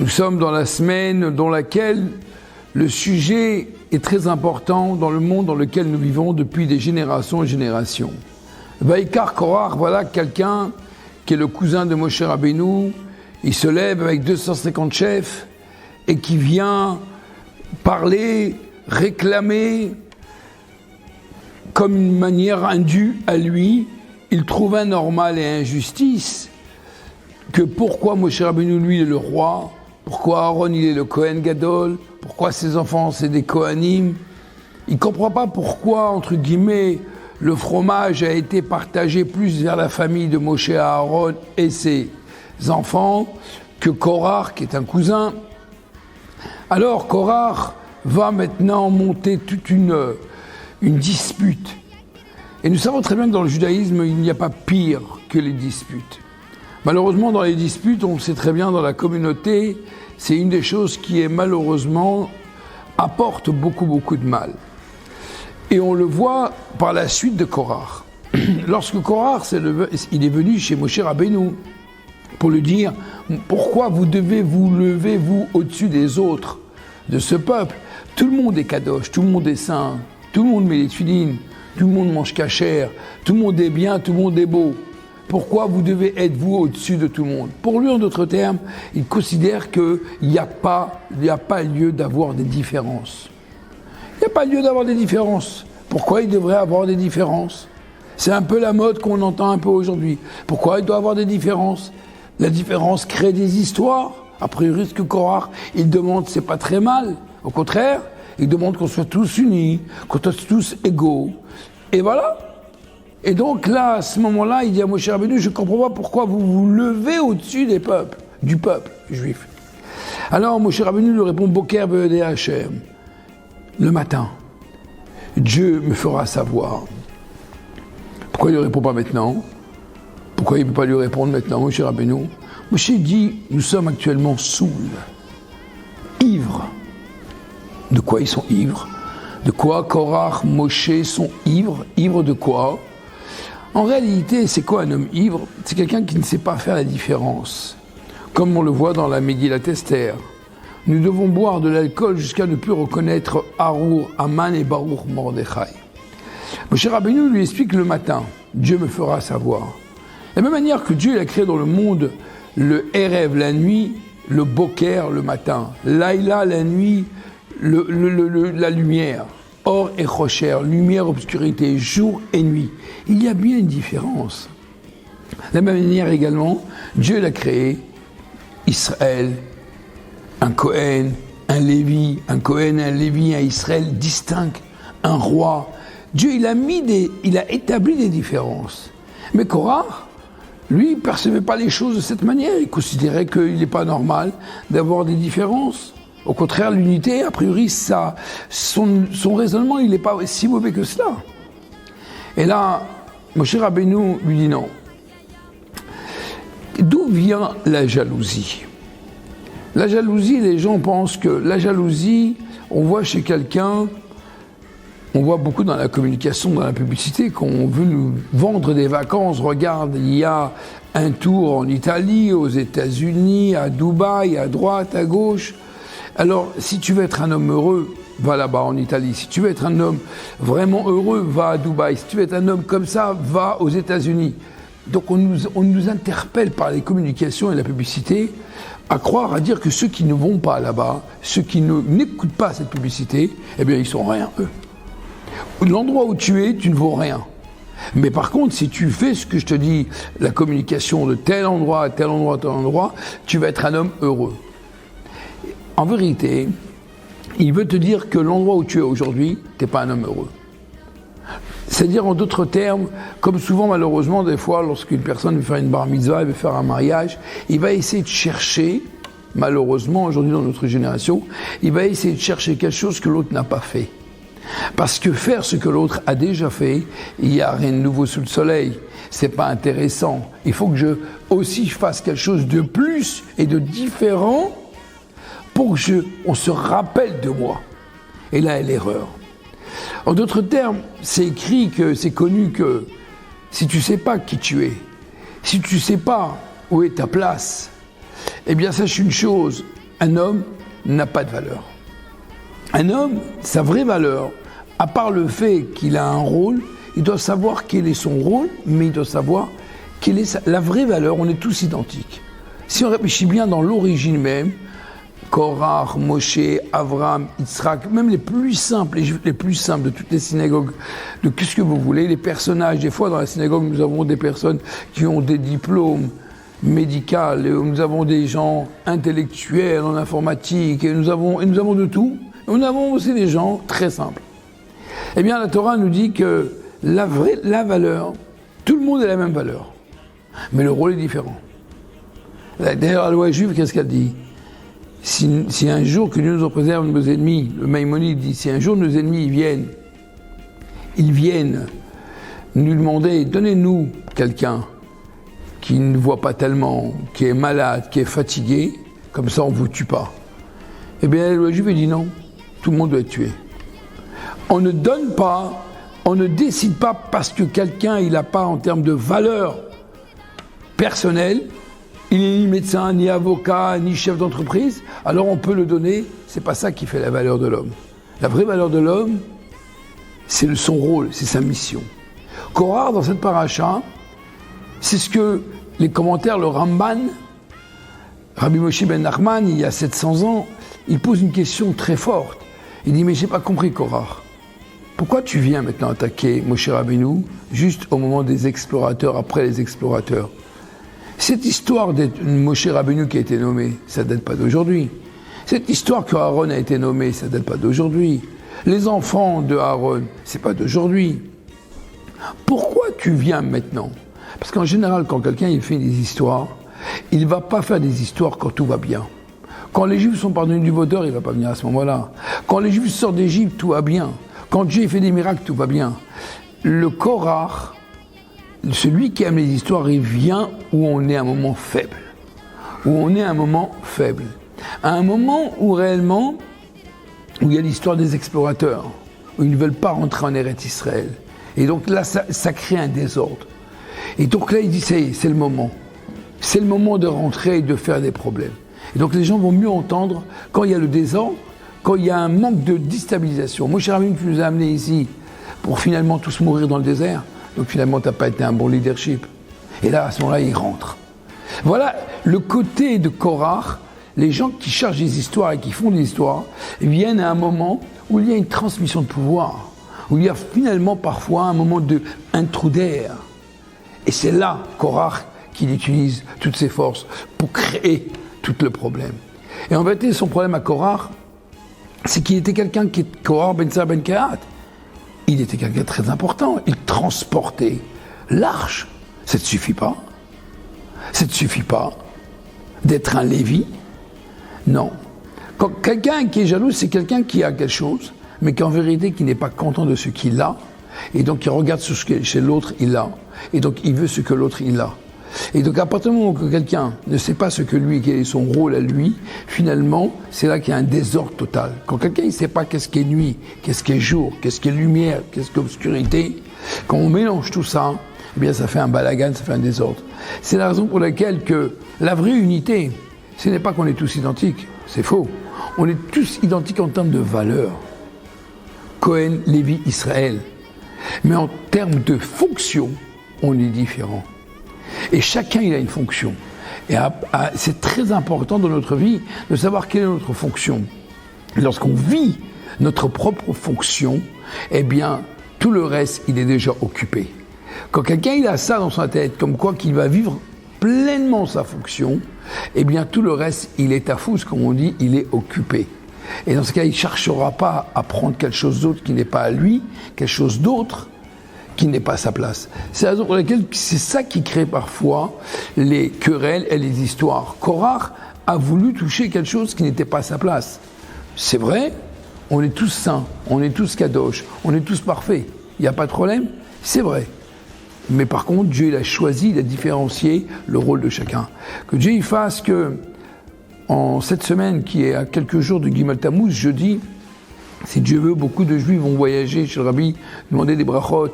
Nous sommes dans la semaine dans laquelle le sujet est très important dans le monde dans lequel nous vivons depuis des générations et générations. Vaïkar Korach, voilà quelqu'un qui est le cousin de Moshe Rabbeinu. Il se lève avec 250 chefs et qui vient parler, réclamer comme une manière indue à lui. Il trouve anormal et injustice que pourquoi Moshe Rabbeinu, lui, est le roi, pourquoi Aaron, il est le Kohen Gadol, pourquoi ses enfants, c'est des Kohanim. Il ne comprend pas pourquoi, entre guillemets, le fromage a été partagé plus vers la famille de Moshe Aaron et ses enfants que Korach, qui est un cousin. Alors Korach va maintenant monter toute une dispute. Et nous savons très bien que dans le judaïsme, il n'y a pas pire que les disputes. Malheureusement, dans les disputes, on le sait très bien, dans la communauté, c'est une des choses qui est malheureusement apporte beaucoup de mal. Et on le voit par la suite de Korach. Lorsque Korach il est venu chez Moshe Rabbeinu pour lui dire « Pourquoi vous devez vous lever, vous, au-dessus des autres de ce peuple ? Tout le monde est kadosh, tout le monde est saint, tout le monde met les tefilines, tout le monde mange kasher, tout le monde est bien, tout le monde est beau. Pourquoi vous devez être, vous, au-dessus de tout le monde ?» Pour lui, en d'autres termes, il considère qu'il n'y a pas lieu d'avoir des différences. Il n'y a pas lieu d'avoir des différences. Pourquoi il devrait avoir des différences ? C'est un peu la mode qu'on entend un peu aujourd'hui. Pourquoi il doit avoir des différences ? La différence crée des histoires. A priori, ce que Korach, il demande, c'est pas très mal. Au contraire, il demande qu'on soit tous unis, qu'on soit tous égaux. Et voilà. Et donc là, à ce moment-là, il dit à Moshe Rabbeinu, je ne comprends pas pourquoi vous vous levez au-dessus du peuple juif. Alors Moshe Rabbeinu lui répond, Boker Be'odei Hashem. Le matin, Dieu me fera savoir. Pourquoi il ne répond pas maintenant ? Pourquoi il ne peut pas lui répondre maintenant, Moshe Rabbeinu ? Moshe dit, nous sommes actuellement saouls, ivres. De quoi ils sont ivres ? De quoi Korach, Moshe sont ivres ? Ivres de quoi ? En réalité, c'est quoi un homme ivre ? C'est quelqu'un qui ne sait pas faire la différence. Comme on le voit dans la Megillat Esther. Nous devons boire de l'alcool jusqu'à ne plus reconnaître Arour, Aman et Baruch Mordechai. Moshe Rabbeinu lui explique le matin, Dieu me fera savoir. De la même manière que Dieu il a créé dans le monde le Erev, la nuit, le Boker, le matin, Laïla, la nuit, la lumière, Or et Chocher, lumière, obscurité, jour et nuit. Il y a bien une différence. De la même manière également, Dieu l'a créé, Israël, un Kohen, un Lévi, un Kohen, un Lévi, un Israël distinct, un roi. Dieu, il a établi des différences. Mais Korach, lui, il ne percevait pas les choses de cette manière. Il considérait qu'il n'est pas normal d'avoir des différences. Au contraire, l'unité, a priori, son raisonnement, il n'est pas si mauvais que cela. Et là, Moshe Rabbeinu lui dit non. D'où vient la jalousie ? La jalousie, les gens pensent que la jalousie, on voit chez quelqu'un, on voit beaucoup dans la communication, dans la publicité, qu'on veut nous vendre des vacances. Regarde, il y a un tour en Italie, aux États-Unis, à Dubaï, à droite, à gauche. Alors, si tu veux être un homme heureux, va là-bas en Italie. Si tu veux être un homme vraiment heureux, va à Dubaï. Si tu veux être un homme comme ça, va aux États-Unis. Donc on nous interpelle par les communications et la publicité à croire, à dire que ceux qui ne vont pas là-bas, ceux qui n'écoutent pas cette publicité, eh bien ils sont rien, eux. L'endroit où tu es, tu ne vaux rien. Mais par contre, si tu fais ce que je te dis, la communication de tel endroit à tel endroit à tel endroit, tu vas être un homme heureux. En vérité, il veut te dire que l'endroit où tu es aujourd'hui, tu n'es pas un homme heureux. C'est-à-dire, en d'autres termes, comme souvent malheureusement, des fois, lorsqu'une personne veut faire une bar mitzvah, elle veut faire un mariage, il va essayer de chercher, malheureusement aujourd'hui dans notre génération, il va essayer de chercher quelque chose que l'autre n'a pas fait. Parce que faire ce que l'autre a déjà fait, il n'y a rien de nouveau sous le soleil. C'est pas intéressant. Il faut que je fasse quelque chose de plus et de différent pour que on se rappelle de moi. Et là est l'erreur. En d'autres termes, c'est écrit que c'est connu que si tu ne sais pas qui tu es, si tu ne sais pas où est ta place, eh bien sache une chose, un homme n'a pas de valeur. Un homme, sa vraie valeur, à part le fait qu'il a un rôle, il doit savoir quel est son rôle, mais il doit savoir quelle est la vraie valeur. On est tous identiques. Si on réfléchit bien dans l'origine même, Korach, Moshe, Avram, Yitzhak, même les plus simples, les juifs les plus simples de toutes les synagogues, de qu'est-ce que vous voulez, les personnages, des fois dans la synagogue nous avons des personnes qui ont des diplômes médicaux, nous avons des gens intellectuels en informatique, et nous avons de tout. Nous avons aussi des gens très simples. Eh bien la Torah nous dit que la valeur, tout le monde a la même valeur, mais le rôle est différent. D'ailleurs la loi juive, qu'est-ce qu'elle dit ? Si un jour que Dieu nous en préserve nos ennemis, le Maïmonide dit, si un jour nos ennemis ils viennent nous demander, donnez-nous quelqu'un qui ne voit pas tellement, qui est malade, qui est fatigué, comme ça on ne vous tue pas. Eh bien la loi juive dit non, tout le monde doit être tué. On ne donne pas, on ne décide pas parce que quelqu'un il n'a pas en termes de valeur personnelle, il n'est ni médecin, ni avocat, ni chef d'entreprise, alors on peut le donner, c'est pas ça qui fait la valeur de l'homme. La vraie valeur de l'homme, c'est son rôle, c'est sa mission. Korach, dans cette paracha, c'est ce que les commentaires, le Ramban, Rabbi Moshe ben Nachman, il y a 700 ans, il pose une question très forte. Il dit, mais j'ai pas compris Korach. Pourquoi tu viens maintenant attaquer Moshe Rabbeinu juste au moment des explorateurs, après les explorateurs ? Cette histoire de Moshe Rabbeinu qui a été nommé, ça ne date pas d'aujourd'hui. Cette histoire que Aaron a été nommé, ça ne date pas d'aujourd'hui. Les enfants de Aaron, c'est pas d'aujourd'hui. Pourquoi tu viens maintenant ? Parce qu'en général, quand quelqu'un il fait des histoires, il ne va pas faire des histoires quand tout va bien. Quand les Juifs sont pardonnés du vaudeur, il ne va pas venir à ce moment-là. Quand les Juifs sortent d'Égypte, tout va bien. Quand Dieu fait des miracles, tout va bien. Le Korach, celui qui aime les histoires, il vient où on est à un moment faible. Où on est à un moment faible. À un moment où réellement, où il y a l'histoire des explorateurs, où ils ne veulent pas rentrer en Eretz Israël. Et donc là, ça crée un désordre. Et donc là, il dit, c'est le moment. C'est le moment de rentrer et de faire des problèmes. Et donc les gens vont mieux entendre quand il y a le désordre, quand il y a un manque de déstabilisation. Moshe Rabbeinu, tu nous as amenés ici pour finalement tous mourir dans le désert. Donc finalement, tu n'as pas été un bon leadership. Et là, à ce moment-là, il rentre. Voilà le côté de Korach. Les gens qui cherchent des histoires et qui font des histoires viennent à un moment où il y a une transmission de pouvoir, où il y a finalement parfois un moment un trou d'air. Et c'est là, Korach, qu'il utilise toutes ses forces pour créer tout le problème. Et en vérité, son problème à Korach, c'est qu'il était quelqu'un qui est Korach ben Tzar ben Kehat. Il était quelqu'un de très important. Il transportait l'arche. Ça ne suffit pas. Ça ne suffit pas d'être un Lévi. Non. Quand quelqu'un qui est jaloux, c'est quelqu'un qui a quelque chose, mais qui en vérité qui n'est pas content de ce qu'il a, et donc il regarde ce que chez l'autre il a, et donc il veut ce que l'autre il a. Et donc à partir du moment que quelqu'un ne sait pas ce que lui, quel est son rôle à lui, finalement, c'est là qu'il y a un désordre total. Quand quelqu'un ne sait pas qu'est-ce qu'est nuit, qu'est-ce qu'est jour, qu'est-ce qu'est lumière, qu'est-ce qu'est obscurité, quand on mélange tout ça, eh bien ça fait un balagan, ça fait un désordre. C'est la raison pour laquelle que la vraie unité, ce n'est pas qu'on est tous identiques, c'est faux. On est tous identiques en termes de valeur. Cohen, Lévi, Israël. Mais en termes de fonction, on est différents. Et chacun, il a une fonction. Et c'est très important dans notre vie de savoir quelle est notre fonction. Et lorsqu'on vit notre propre fonction, eh bien, tout le reste, il est déjà occupé. Quand quelqu'un il a ça dans sa tête, comme quoi qu'il va vivre pleinement sa fonction, eh bien, tout le reste, il est à fous, comme on dit, il est occupé. Et dans ce cas, il ne cherchera pas à prendre quelque chose d'autre qui n'est pas à lui, quelque chose d'autre qui n'est pas à sa place. C'est la raison pour laquelle c'est ça qui crée parfois les querelles et les histoires. Korach a voulu toucher quelque chose qui n'était pas à sa place. C'est vrai, on est tous saints, on est tous kadosh, on est tous parfaits. Il n'y a pas de problème, c'est vrai. Mais par contre, Dieu il a choisi, il a différencié le rôle de chacun. Que Dieu il fasse que, en cette semaine qui est à quelques jours de Gimel Tammuz, jeudi, si Dieu veut, beaucoup de Juifs vont voyager chez le Rabbi, demander des brachot.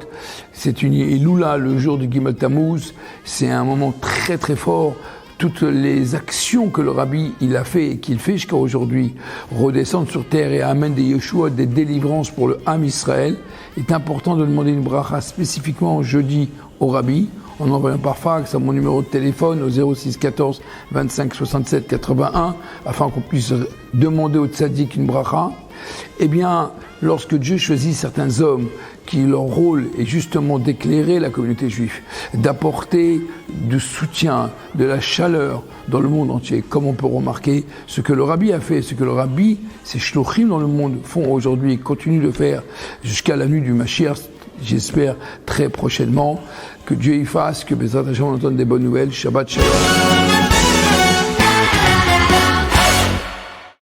C'est une Iloula, le jour du Gimel Tammuz. C'est un moment très très fort. toutes les actions que le Rabbi il a fait et qu'il fait jusqu'à aujourd'hui redescendent sur terre et amènent des Yeshua, des délivrances pour le Ham Israël, il est important de demander une bracha spécifiquement jeudi au Rabbi, en envoyant par fax à mon numéro de téléphone au 06 14 25 67 81 afin qu'on puisse demander au tzaddik une bracha. Eh bien, lorsque Dieu choisit certains hommes qui leur rôle est justement d'éclairer la communauté juive, d'apporter du soutien, de la chaleur dans le monde entier, comme on peut remarquer ce que le Rabbi a fait, ce que le Rabbi, ces shlochim dans le monde font aujourd'hui et continuent de faire jusqu'à la nuit du Mashiach, j'espère très prochainement, que Dieu y fasse, que Bezrat Hashem on entende des bonnes nouvelles. Shabbat Shalom.